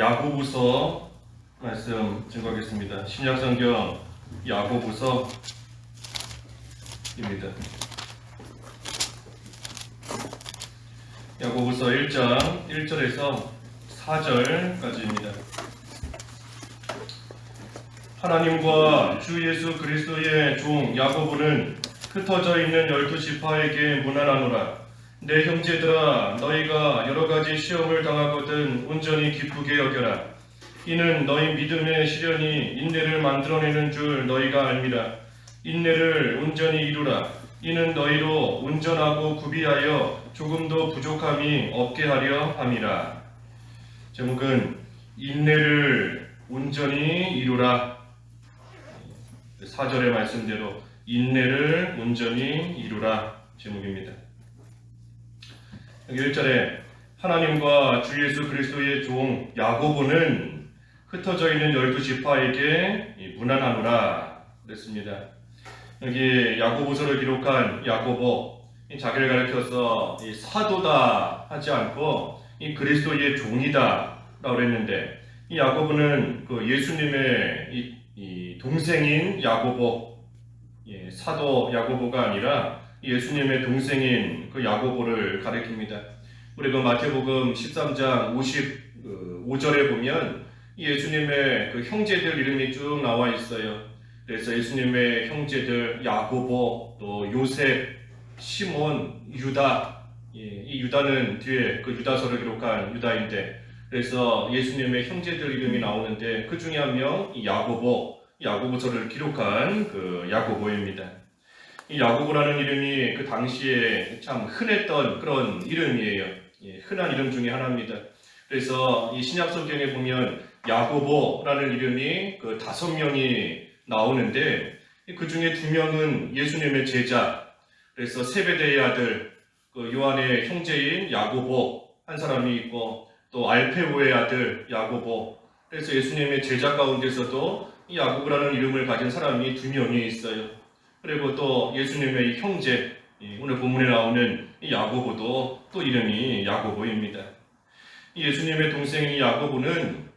야고보서 말씀 증거하겠습니다. 신약성경 야고보서입니다. 야고보서 1장 1절에서 4절까지입니다. 하나님과 주 예수 그리스도의 종 야고보는 흩어져 있는 12지파에게 문안하노라. 내 형제들아, 너희가 여러가지 시험을 당하거든 온전히 기쁘게 여겨라. 이는 너희 믿음의 시련이 인내를 만들어내는 줄 너희가 알미라. 인내를 온전히 이루라. 이는 너희로 온전하고 구비하여 조금도 부족함이 없게 하려 함이라. 제목은 인내를 온전히 이루라. 4절의 말씀대로 인내를 온전히 이루라 제목입니다. 여기 1절에 하나님과 주 예수 그리스도의 종 야고보는 흩어져 있는 12지파에게 문안하노라 그랬습니다. 여기 야고보서를 기록한 야고보, 자기를 가리켜서 사도다 하지 않고 그리스도의 종이다 라고 그랬는데, 이 야고보는 그 예수님의 이 동생인 야고보, 사도 야고보가 아니라 예수님의 동생인 그 야고보를 가리킵니다. 우리 그 마태복음 13장 55절에 보면 예수님의 그 형제들 이름이 쭉 나와 있어요. 그래서 예수님의 형제들 야고보, 또 요셉, 시몬, 유다, 이 유다는 뒤에 그 유다서를 기록한 유다인데, 그래서 예수님의 형제들 이름이 나오는데 그 중에 한 명 야고보서를 기록한 그 야고보입니다. 이 야고보라는 이름이 그 당시에 참 흔했던 그런 이름이에요. 흔한 이름 중에 하나입니다. 그래서 이 신약 성경에 보면 야고보라는 이름이 그 5명이 나오는데, 그 중에 2명은 예수님의 제자, 그래서 세베대의 아들 그 요한의 형제인 야고보 한 사람이 있고, 또 알페오의 아들 야고보, 그래서 예수님의 제자 가운데서도 이 야고보라는 이름을 가진 사람이 2명이 있어요. 그리고 또 예수님의 형제, 오늘 본문에 나오는 이 야고보도 또 이름이 야고보입니다. 예수님의 동생인 야고보는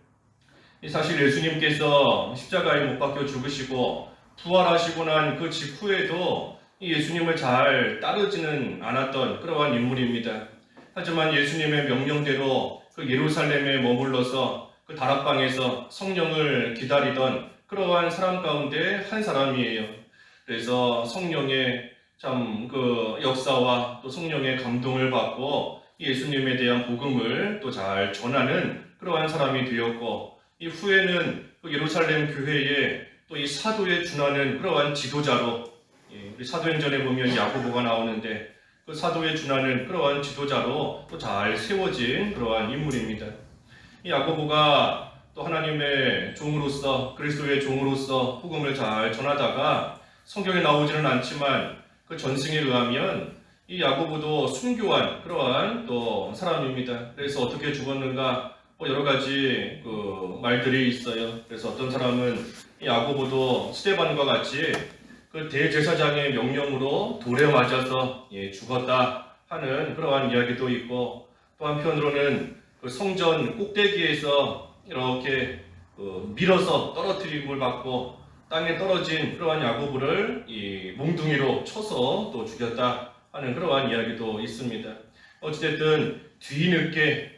사실 예수님께서 십자가에 못 박혀 죽으시고 부활하시고 난 그 직후에도 예수님을 잘 따르지는 않았던 그러한 인물입니다. 하지만 예수님의 명령대로 그 예루살렘에 머물러서 그 다락방에서 성령을 기다리던 그러한 사람 가운데 한 사람이에요. 그래서 성령의 참 그 역사와 또 성령의 감동을 받고 예수님에 대한 복음을 또 잘 전하는 그러한 사람이 되었고, 이 후에는 그 예루살렘 교회에 또 이 사도에 준하는 그러한 지도자로, 우리 사도행전에 보면 야고보가 나오는데 그 사도에 준하는 그러한 지도자로 또 잘 세워진 그러한 인물입니다. 이 야고보가 또 하나님의 종으로서, 그리스도의 종으로서 복음을 잘 전하다가 성경에 나오지는 않지만 그 전승에 의하면 이 야고보도 순교한 그러한 또 사람입니다. 그래서 어떻게 죽었는가 여러 가지 그 말들이 있어요. 그래서 어떤 사람은 이 야고보도 스데반과 같이 그 대제사장의 명령으로 돌에 맞아서 죽었다 하는 그러한 이야기도 있고, 또 한편으로는 그 성전 꼭대기에서 이렇게 밀어서 떨어뜨림을 받고 땅에 떨어진 그러한 야고보를 이 몽둥이로 쳐서 또 죽였다 하는 그러한 이야기도 있습니다. 어찌됐든 뒤늦게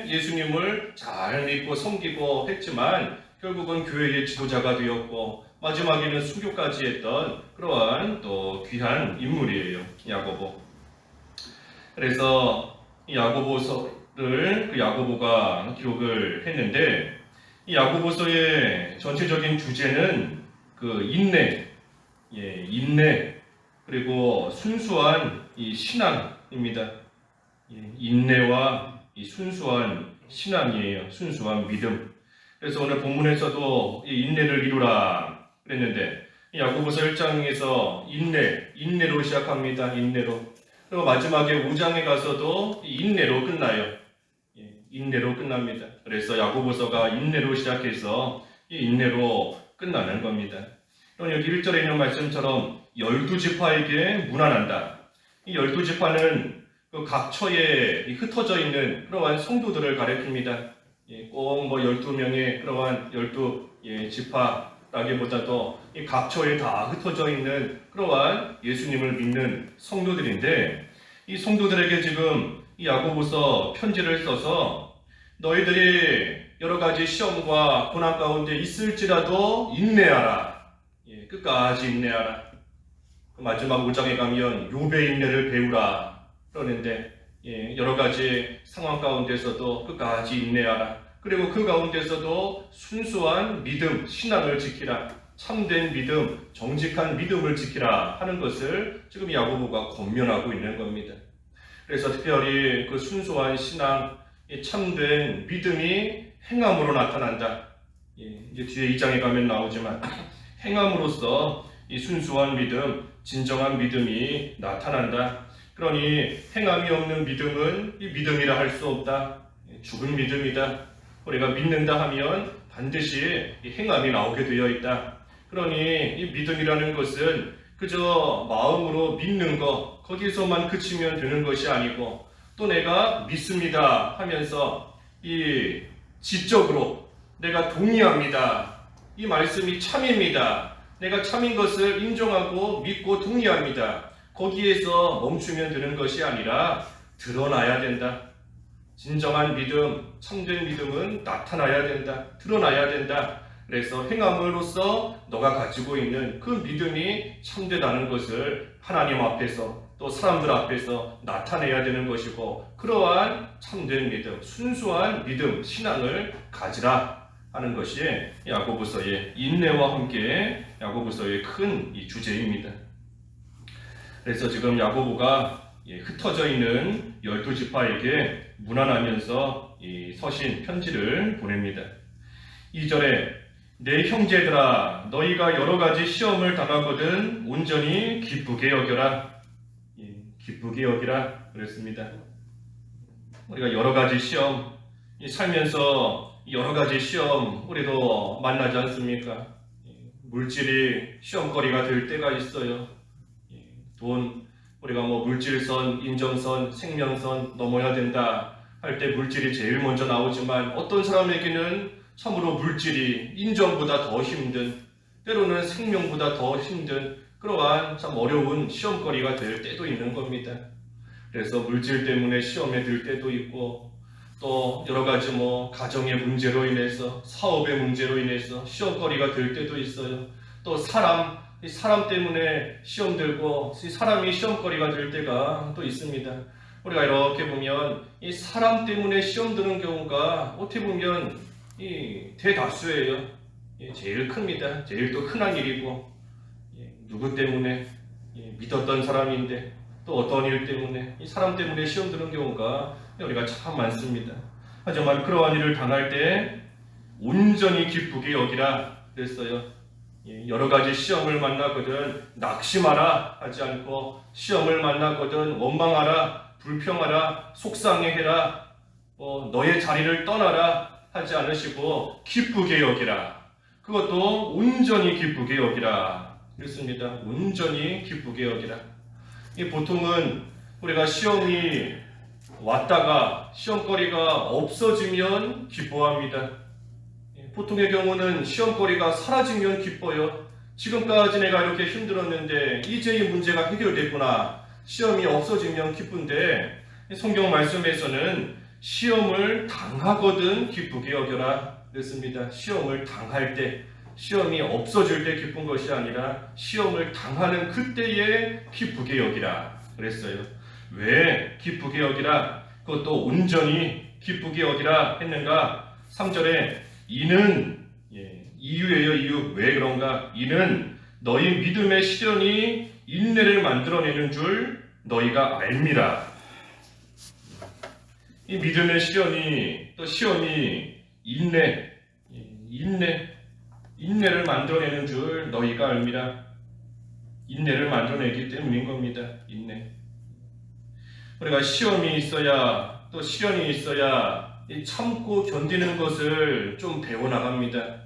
예수님을 잘 믿고 섬기고 했지만 결국은 교회의 지도자가 되었고 마지막에는 순교까지 했던 그러한 또 귀한 인물이에요, 야고보. 그래서 이 야고보서를 그 야고보가 기록을 했는데, 이 야고보서의 전체적인 주제는 그 인내, 그리고 순수한 이 신앙입니다. 인내와 이 순수한 신앙이에요. 순수한 믿음. 그래서 오늘 본문에서도 이 인내를 이루라 그랬는데, 이 야고보서 1장에서 인내로 시작합니다. 인내로. 그리고 마지막에 5장에 가서도 이 인내로 끝나요. 인내로 끝납니다. 그래서 야고보서가 인내로 시작해서 이 인내로 끝나는 겁니다. 그럼 여기 1절에 있는 말씀처럼 12지파에게 문안한다. 이 12지파는 그 각처에 흩어져 있는 그러한 성도들을 가리킵니다. 꼭 뭐 12명의 그러한 12지파라기보다도 이 각처에 다 흩어져 있는 그러한 예수님을 믿는 성도들인데, 이 성도들에게 지금 이 야고보서 편지를 써서 너희들이 여러 가지 시험과 고난 가운데 있을지라도 인내하라. 끝까지 인내하라. 마지막 5장에 가면 욥의 인내를 배우라 그러는데, 여러 가지 상황 가운데서도 끝까지 인내하라. 그리고 그 가운데서도 순수한 믿음, 신앙을 지키라. 참된 믿음, 정직한 믿음을 지키라 하는 것을 지금 야고보가 권면하고 있는 겁니다. 그래서 특별히 그 순수한 신앙, 참된 믿음이 행함으로 나타난다. 이제 뒤에 2장에 가면 나오지만 행함으로써 이 순수한 믿음, 진정한 믿음이 나타난다. 그러니 행함이 없는 믿음은 이 믿음이라 할 수 없다. 죽은 믿음이다. 우리가 믿는다 하면 반드시 이 행함이 나오게 되어 있다. 그러니 이 믿음이라는 것은 그저 마음으로 믿는 것, 거기서만 그치면 되는 것이 아니고, 또 내가 믿습니다 하면서 이 지적으로 내가 동의합니다. 이 말씀이 참입니다. 내가 참인 것을 인정하고 믿고 동의합니다. 거기에서 멈추면 되는 것이 아니라 드러나야 된다. 진정한 믿음, 참된 믿음은 나타나야 된다. 드러나야 된다. 그래서 행함으로써 너가 가지고 있는 그 믿음이 참되다는 것을 하나님 앞에서 또 사람들 앞에서 나타내야 되는 것이고, 그러한 참된 믿음, 순수한 믿음, 신앙을 가지라 하는 것이 야고보서의 인내와 함께 야고보서의 큰 이 주제입니다. 그래서 지금 야고보가 흩어져 있는 12지파에게 무난하면서 이 서신 편지를 보냅니다. 2절에 내 형제들아 너희가 여러 가지 시험을 당하거든 온전히 기쁘게 여겨라. 기쁘게 여기라 그랬습니다. 우리가 여러 가지 시험, 살면서 여러 가지 시험 우리도 만나지 않습니까? 물질이 시험거리가 될 때가 있어요. 돈, 우리가 뭐 물질선, 인정선, 생명선 넘어야 된다 할 때 물질이 제일 먼저 나오지만, 어떤 사람에게는 참으로 물질이 인정보다 더 힘든, 때로는 생명보다 더 힘든 그러한 참 어려운 시험거리가 될 때도 있는 겁니다. 그래서 물질 때문에 시험에 들 때도 있고, 또 여러 가지 뭐 가정의 문제로 인해서, 사업의 문제로 인해서 시험거리가 될 때도 있어요. 또 사람 때문에 시험 들고 사람이 시험거리가 될 때가 또 있습니다. 우리가 이렇게 보면 이 사람 때문에 시험 드는 경우가 어떻게 보면 이 대다수예요. 제일 큽니다. 제일 또 흔한 일이고, 누구 때문에 믿었던 사람인데 또 어떤 일 때문에 이 사람 때문에 시험 드는 경우가 우리가 참 많습니다. 하지만 그러한 일을 당할 때 온전히 기쁘게 여기라 그랬어요. 여러 가지 시험을 만나거든 낙심하라 하지 않고, 시험을 만나거든 원망하라, 불평하라, 속상해해라, 너의 자리를 떠나라 하지 않으시고 기쁘게 여기라. 그것도 온전히 기쁘게 여기라 그랬습니다. 온전히 기쁘게 여기라. 보통은 우리가 시험이 왔다가 시험거리가 없어지면 기뻐합니다. 보통의 경우는 시험거리가 사라지면 기뻐요. 지금까지 내가 이렇게 힘들었는데 이제 이 문제가 해결됐구나. 시험이 없어지면 기쁜데, 성경 말씀에서는 시험을 당하거든 기쁘게 여겨라 그랬습니다. 시험을 당할 때, 시험이 없어질 때 기쁜 것이 아니라 시험을 당하는 그때에 기쁘게 여기라 그랬어요. 왜 기쁘게 여기라, 그것도 온전히 기쁘게 여기라 했는가? 3절에 이는, 이유예요. 이유. 왜 그런가? 이는 너희 믿음의 시련이 인내를 만들어내는 줄 너희가 알미라. 이 믿음의 시련이, 또 시험이 인내를 만들어내는 줄 너희가 알미라. 인내를 만들어내기 때문인 겁니다. 인내. 우리가 시험이 있어야, 또 시련이 있어야 참고 견디는 것을 좀 배워나갑니다.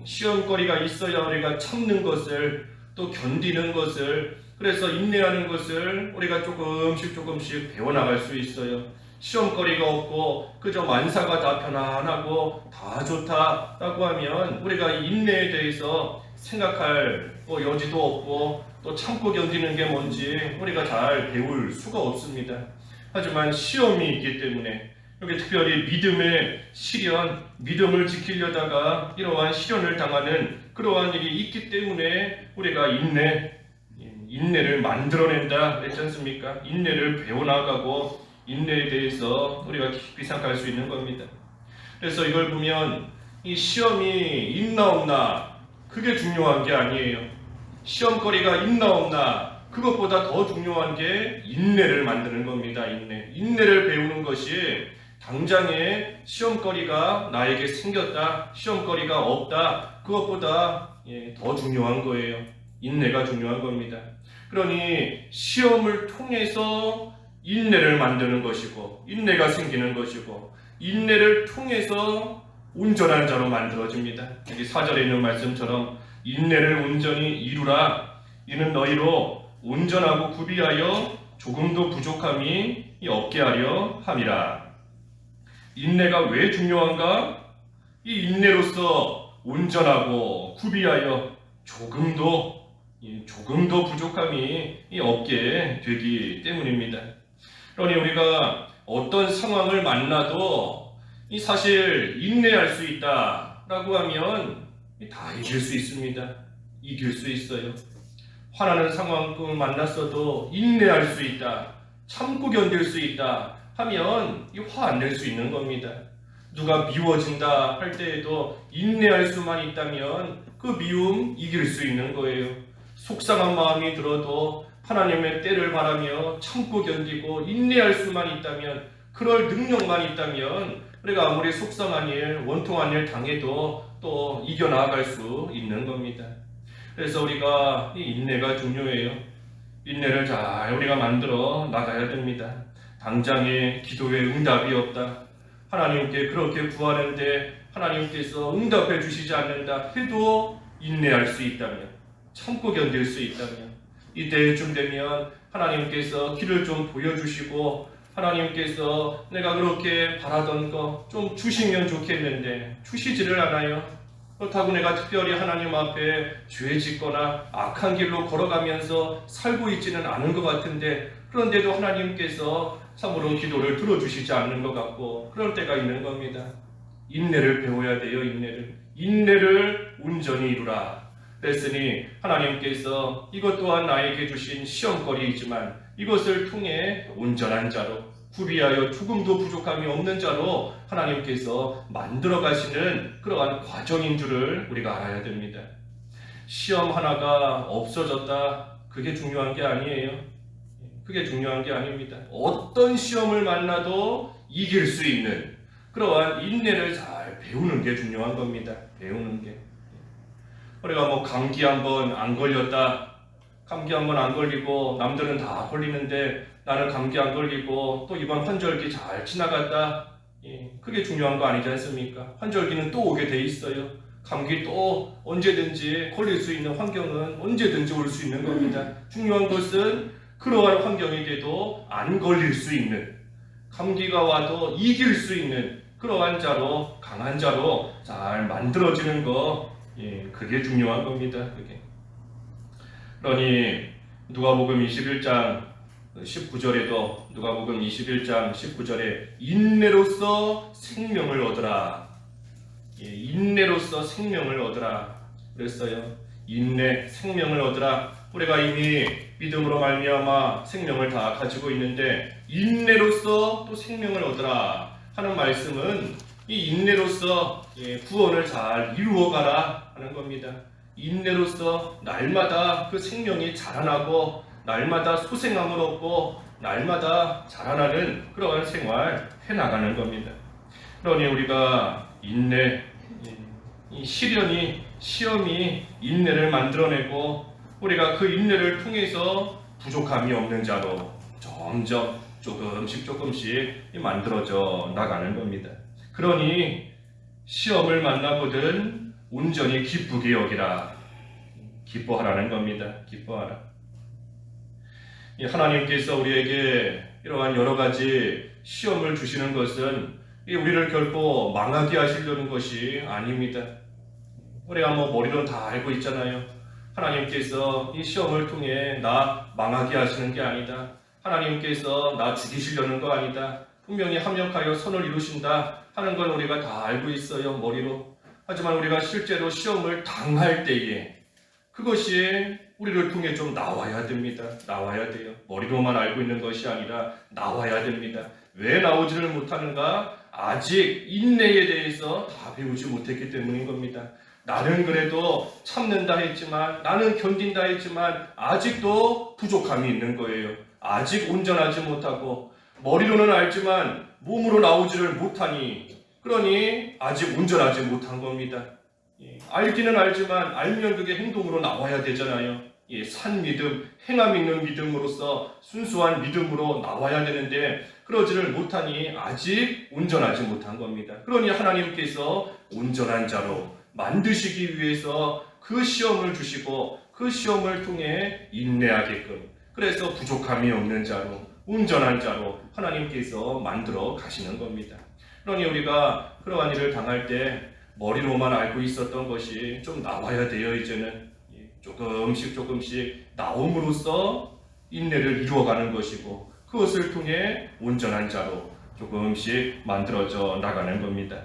시험거리가 있어야 우리가 참는 것을, 또 견디는 것을, 그래서 인내하는 것을 우리가 조금씩 배워나갈 수 있어요. 시험거리가 없고 그저 만사가 다 편안하고 다 좋다라고 하면 우리가 인내에 대해서 생각할 여지도 없고 또 참고 견디는 게 뭔지 우리가 잘 배울 수가 없습니다. 하지만 시험이 있기 때문에 여기 특별히 믿음의 시련, 믿음을 지키려다가 이러한 시련을 당하는 그러한 일이 있기 때문에 우리가 인내를 만들어낸다 그랬지 않습니까? 인내를 배워나가고 인내에 대해서 우리가 깊이 생각할 수 있는 겁니다. 그래서 이걸 보면 이 시험이 있나 없나 그게 중요한 게 아니에요. 시험거리가 있나 없나 그것보다 더 중요한 게 인내를 만드는 겁니다. 인내를 배우는 것이 당장에 시험거리가 나에게 생겼다, 시험거리가 없다 그것보다 더 중요한 거예요. 인내가 중요한 겁니다. 그러니 시험을 통해서 인내를 만드는 것이고 인내가 생기는 것이고 인내를 통해서 온전한 자로 만들어집니다. 여기 4절에 있는 말씀처럼 인내를 온전히 이루라. 이는 너희로 온전하고 구비하여 조금도 부족함이 없게 하려 함이라. 인내가 왜 중요한가? 이 인내로서 온전하고 구비하여 조금도 부족함이 없게 되기 때문입니다. 그러니 우리가 어떤 상황을 만나도 사실 인내할 수 있다라고 하면 다 이길 수 있습니다. 이길 수 있어요. 화나는 상황을 만났어도 인내할 수 있다, 참고 견딜 수 있다 하면 화 안 낼 수 있는 겁니다. 누가 미워진다 할 때에도 인내할 수만 있다면 그 미움 이길 수 있는 거예요. 속상한 마음이 들어도 하나님의 때를 바라며 참고 견디고 인내할 수만 있다면, 그럴 능력만 있다면 우리가 아무리 속상한 일, 원통한 일 당해도 또 이겨나갈 수 있는 겁니다. 그래서 우리가 이 인내가 중요해요. 인내를 잘 우리가 만들어 나가야 됩니다. 당장에 기도에 응답이 없다, 하나님께 그렇게 구하는데 하나님께서 응답해 주시지 않는다 해도 인내할 수 있다면, 참고 견딜 수 있다면, 이때쯤 되면 하나님께서 길을 좀 보여주시고 하나님께서 내가 그렇게 바라던 거 좀 주시면 좋겠는데 주시지를 않아요. 그렇다고 내가 특별히 하나님 앞에 죄 짓거나 악한 길로 걸어가면서 살고 있지는 않은 것 같은데, 그런데도 하나님께서 참으로 기도를 들어주시지 않는 것 같고 그럴 때가 있는 겁니다. 인내를 배워야 돼요. 인내를 온전히 이루라 그랬으니 하나님께서 이것 또한 나에게 주신 시험거리이지만 이것을 통해 온전한 자로, 구비하여 조금도 부족함이 없는 자로 하나님께서 만들어 가시는 그러한 과정인 줄을 우리가 알아야 됩니다. 시험 하나가 없어졌다, 그게 중요한 게 아니에요. 그게 중요한 게 아닙니다. 어떤 시험을 만나도 이길 수 있는 그러한 인내를 잘 배우는 게 중요한 겁니다. 배우는 게. 우리가 감기 한번 안 걸렸다, 감기 한번 안 걸리고 남들은 다 걸리는데 나는 감기 안 걸리고 또 이번 환절기 잘 지나갔다, 그게 중요한 거 아니지 않습니까? 환절기는 또 오게 돼 있어요. 감기 또 언제든지 걸릴 수 있는 환경은 언제든지 올 수 있는 겁니다. 중요한 것은 그러한 환경에게도 안 걸릴 수 있는, 감기가 와도 이길 수 있는 그러한 자로, 강한 자로 잘 만들어지는 거, 그게 중요한 겁니다. 그게. 그러니 누가복음 21장 19절에도 누가복음 21장 19절에 인내로서 생명을 얻으라, 인내로서 생명을 얻으라 그랬어요. 인내, 생명을 얻으라. 우리가 이미 믿음으로 말미암아 생명을 다 가지고 있는데 인내로서 또 생명을 얻으라 하는 말씀은 이 인내로서 구원을 잘 이루어가라 하는 겁니다. 인내로서 날마다 그 생명이 자라나고 날마다 소생함을 얻고 날마다 자라나는 그러한 생활 해나가는 겁니다. 그러니 우리가 인내, 이 시험이 인내를 만들어내고 우리가 그 인내를 통해서 부족함이 없는 자로 점점 조금씩 만들어져 나가는 겁니다. 그러니 시험을 만나거든 온전히 기쁘게 여기라, 기뻐하라는 겁니다. 기뻐하라. 하나님께서 우리에게 이러한 여러 가지 시험을 주시는 것은 우리를 결코 망하게 하시려는 것이 아닙니다. 우리가 머리로는 다 알고 있잖아요. 하나님께서 이 시험을 통해 나 망하게 하시는 게 아니다. 하나님께서 나 죽이시려는 거 아니다. 분명히 합력하여 선을 이루신다 하는 건 우리가 다 알고 있어요, 머리로. 하지만 우리가 실제로 시험을 당할 때에 그것이 우리를 통해 좀 나와야 됩니다. 나와야 돼요. 머리로만 알고 있는 것이 아니라 나와야 됩니다. 왜 나오지를 못하는가? 아직 인내에 대해서 다 배우지 못했기 때문인 겁니다. 나는 그래도 참는다 했지만, 나는 견딘다 했지만 아직도 부족함이 있는 거예요. 아직 온전하지 못하고 머리로는 알지만 몸으로 나오지를 못하니, 그러니 아직 온전하지 못한 겁니다. 알기는 알지만 알면 그게 행동으로 나와야 되잖아요. 산 믿음, 행함 있는 믿음으로서 순수한 믿음으로 나와야 되는데 그러지를 못하니 아직 온전하지 못한 겁니다. 그러니 하나님께서 온전한 자로 만드시기 위해서 그 시험을 주시고 그 시험을 통해 인내하게끔, 그래서 부족함이 없는 자로, 온전한 자로 하나님께서 만들어 가시는 겁니다. 그러니 우리가 그러한 일을 당할 때 머리로만 알고 있었던 것이 좀 나와야 돼요. 이제는 조금씩 나옴으로써 인내를 이루어가는 것이고, 그것을 통해 온전한 자로 조금씩 만들어져 나가는 겁니다.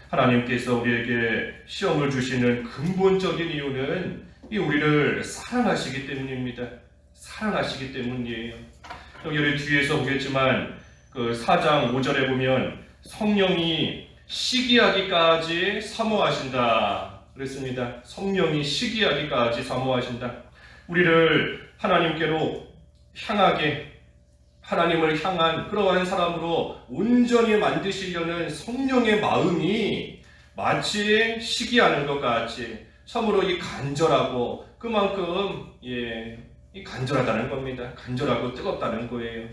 하나님께서 우리에게 시험을 주시는 근본적인 이유는 우리를 사랑하시기 때문입니다. 사랑하시기 때문이에요. 여기 우리 뒤에서 보겠지만 그 4장 5절에 보면 성령이 시기하기까지 사모하신다 그랬습니다. 성령이 시기하기까지 사모하신다. 우리를 하나님께로 향하게, 하나님을 향한 그러한 사람으로 온전히 만드시려는 성령의 마음이 마치 시기하는 것 같이 참으로 간절하고 그만큼 이 간절하다는 겁니다. 간절하고 뜨겁다는 거예요.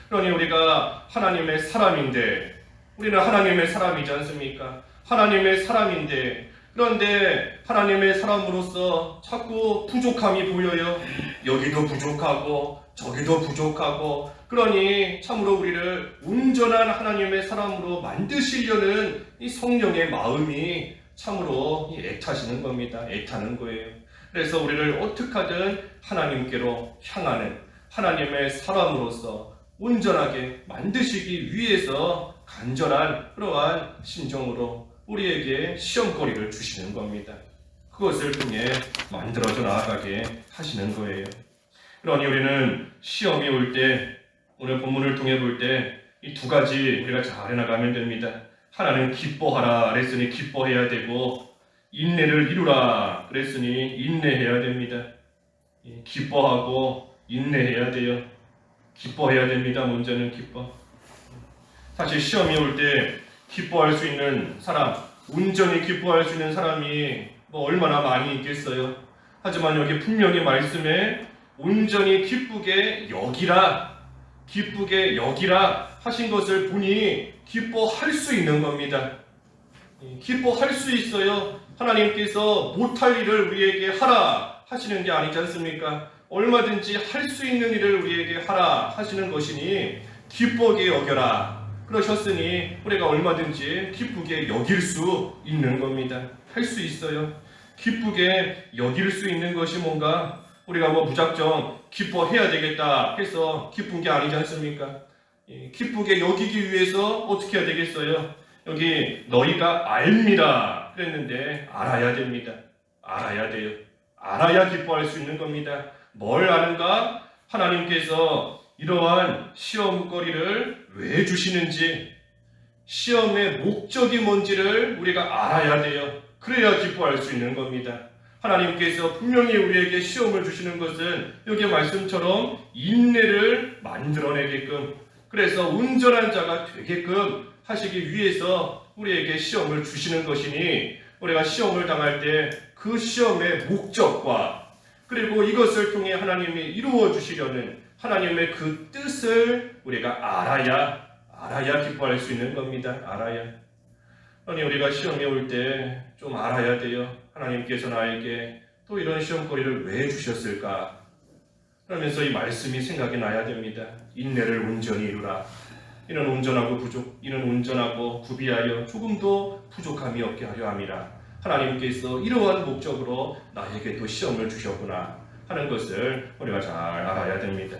그러니 우리가 하나님의 사람인데, 우리는 하나님의 사람이지 않습니까? 하나님의 사람인데, 그런데 하나님의 사람으로서 자꾸 부족함이 보여요. 여기도 부족하고 저기도 부족하고, 그러니 참으로 우리를 온전한 하나님의 사람으로 만드시려는 이 성령의 마음이 참으로 애타시는 겁니다. 애타는 거예요. 그래서 우리를 어떻게 하든 하나님께로 향하는 하나님의 사람으로서 온전하게 만드시기 위해서 간절한 그러한 심정으로 우리에게 시험거리를 주시는 겁니다. 그것을 통해 만들어져 나아가게 하시는 거예요. 그러니 우리는 시험이 올 때, 오늘 본문을 통해 볼 때 이 두 가지 우리가 잘 해나가면 됩니다. 하나는 기뻐하라 그랬으니 기뻐해야 되고, 인내를 이루라 그랬으니 인내해야 됩니다. 기뻐하고 인내해야 돼요. 기뻐해야 됩니다. 먼저는 기뻐. 사실 시험이 올 때 기뻐할 수 있는 사람, 온전히 기뻐할 수 있는 사람이 얼마나 많이 있겠어요. 하지만 여기 분명히 말씀에 온전히 기쁘게 여기라, 기쁘게 여기라 하신 것을 보니 기뻐할 수 있는 겁니다. 기뻐할 수 있어요. 하나님께서 못할 일을 우리에게 하라 하시는 게 아니지 않습니까? 얼마든지 할 수 있는 일을 우리에게 하라 하시는 것이니 기쁘게 여겨라 그러셨으니 우리가 얼마든지 기쁘게 여길 수 있는 겁니다. 할 수 있어요. 기쁘게 여길 수 있는 것이 뭔가, 우리가 무작정 기뻐해야 되겠다 해서 기쁜 게 아니지 않습니까? 기쁘게 여기기 위해서 어떻게 해야 되겠어요? 여기 너희가 알미라 그랬는데 알아야 됩니다. 알아야 돼요. 알아야 기뻐할 수 있는 겁니다. 뭘 아는가? 하나님께서 이러한 시험거리를 왜 주시는지, 시험의 목적이 뭔지를 우리가 알아야 돼요. 그래야 기뻐할 수 있는 겁니다. 하나님께서 분명히 우리에게 시험을 주시는 것은 여기 말씀처럼 인내를 만들어내게끔, 그래서 온전한 자가 되게끔 하시기 위해서 우리에게 시험을 주시는 것이니, 우리가 시험을 당할 때 그 시험의 목적과 그리고 이것을 통해 하나님이 이루어 주시려는 하나님의 그 뜻을 우리가 알아야 기뻐할 수 있는 겁니다. 알아야. 아니, 우리가 시험이 올 때 좀 알아야 돼요. 하나님께서 나에게 또 이런 시험거리를 왜 주셨을까? 그러면서 이 말씀이 생각이 나야 됩니다. 인내를 온전히 이루라. 이는 온전하고 구비하여 조금도 부족함이 없게 하려 함이라. 하나님께서 이러한 목적으로 나에게도 시험을 주셨구나 하는 것을 우리가 잘 알아야 됩니다.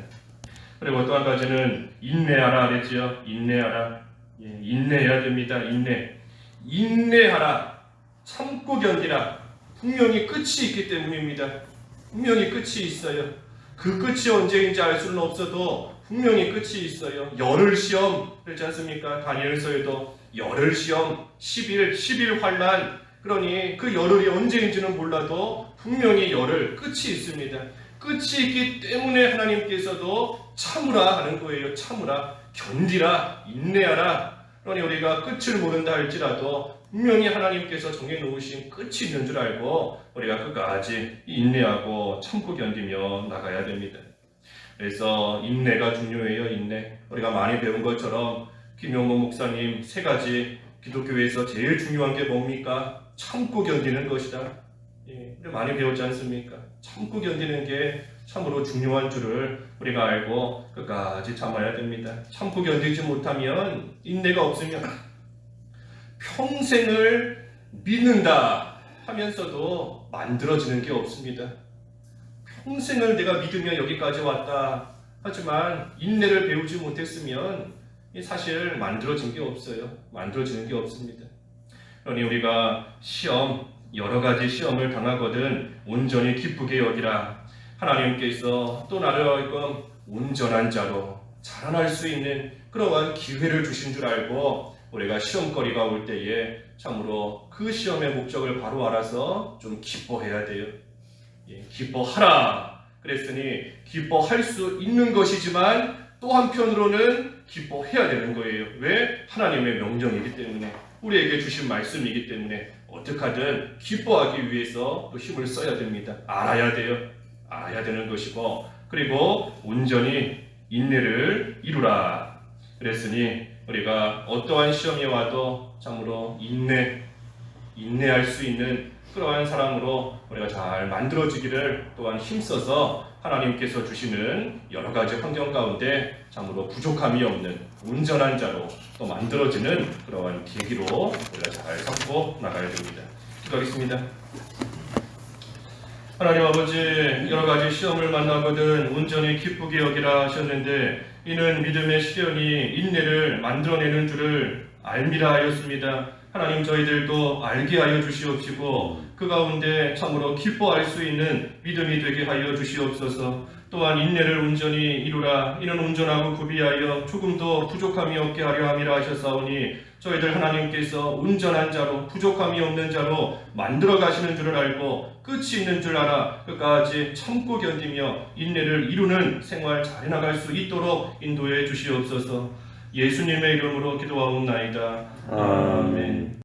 그리고 또 한 가지는 인내하라 그랬지요. 인내하라. 인내해야 됩니다. 인내하라. 참고 견디라. 분명히 끝이 있기 때문입니다. 분명히 끝이 있어요. 그 끝이 언제인지 알 수는 없어도 분명히 끝이 있어요. 열흘 시험 그렇지 않습니까? 다니엘서에도 열흘 시험, 10일 환난. 그러니 그 열흘이 언제인지는 몰라도 분명히 열흘 끝이 있습니다. 끝이 있기 때문에 하나님께서도 참으라 하는 거예요. 참으라, 견디라, 인내하라. 그러니 우리가 끝을 모른다 할지라도 분명히 하나님께서 정해놓으신 끝이 있는 줄 알고 우리가 끝까지 인내하고 참고 견디며 나가야 됩니다. 그래서 인내가 중요해요. 인내. 우리가 많이 배운 것처럼 김용모 목사님 3가지 기독교에서 제일 중요한 게 뭡니까? 참고 견디는 것이다. 우리 많이 배웠지 않습니까? 참고 견디는 게 참으로 중요한 줄을 우리가 알고 끝까지 참아야 됩니다. 참고 견디지 못하면, 인내가 없으면 평생을 믿는다 하면서도 만들어지는 게 없습니다. 평생을 내가 믿으며 여기까지 왔다 하지만 인내를 배우지 못했으면 사실 만들어진 게 없어요. 만들어지는 게 없습니다. 그러니 우리가 여러 가지 시험을 당하거든 온전히 기쁘게 여기라. 하나님께서 또 나를 하여금 온전한 자로 자라날 수 있는 그러한 기회를 주신 줄 알고 우리가 시험거리가 올 때에 참으로 그 시험의 목적을 바로 알아서 좀 기뻐해야 돼요. 기뻐하라 그랬으니 기뻐할 수 있는 것이지만 또 한편으로는 기뻐해야 되는 거예요. 왜? 하나님의 명령이기 때문에, 우리에게 주신 말씀이기 때문에 어떻게 하든 기뻐하기 위해서 또 힘을 써야 됩니다. 알아야 돼요. 알아야 되는 것이고, 그리고 온전히 인내를 이루라 그랬으니 우리가 어떠한 시험이 와도 참으로 인내할 수 있는 그러한 사람으로 우리가 잘 만들어지기를 또한 힘써서 하나님께서 주시는 여러 가지 환경 가운데 참으로 부족함이 없는 온전한 자로 또 만들어지는 그러한 계기로 우리가 잘 삼고 나가야 됩니다. 기도하겠습니다. 하나님 아버지, 여러 가지 시험을 만나거든 온전히 기쁘게 여기라 하셨는데 이는 믿음의 시련이 인내를 만들어내는 줄을 알미라 하였습니다. 하나님, 저희들도 알게 하여 주시옵시고 그 가운데 참으로 기뻐할 수 있는 믿음이 되게 하여 주시옵소서. 또한 인내를 온전히 이루라. 이는 온전하고 구비하여 조금도 부족함이 없게 하려 함이라 하셨사오니 저희들 하나님께서 온전한 자로 부족함이 없는 자로 만들어 가시는 줄을 알고 끝이 있는 줄 알아 끝까지 참고 견디며 인내를 이루는 생활 잘 해나갈 수 있도록 인도해 주시옵소서. 예수님의 이름으로 기도하옵나이다. 아멘.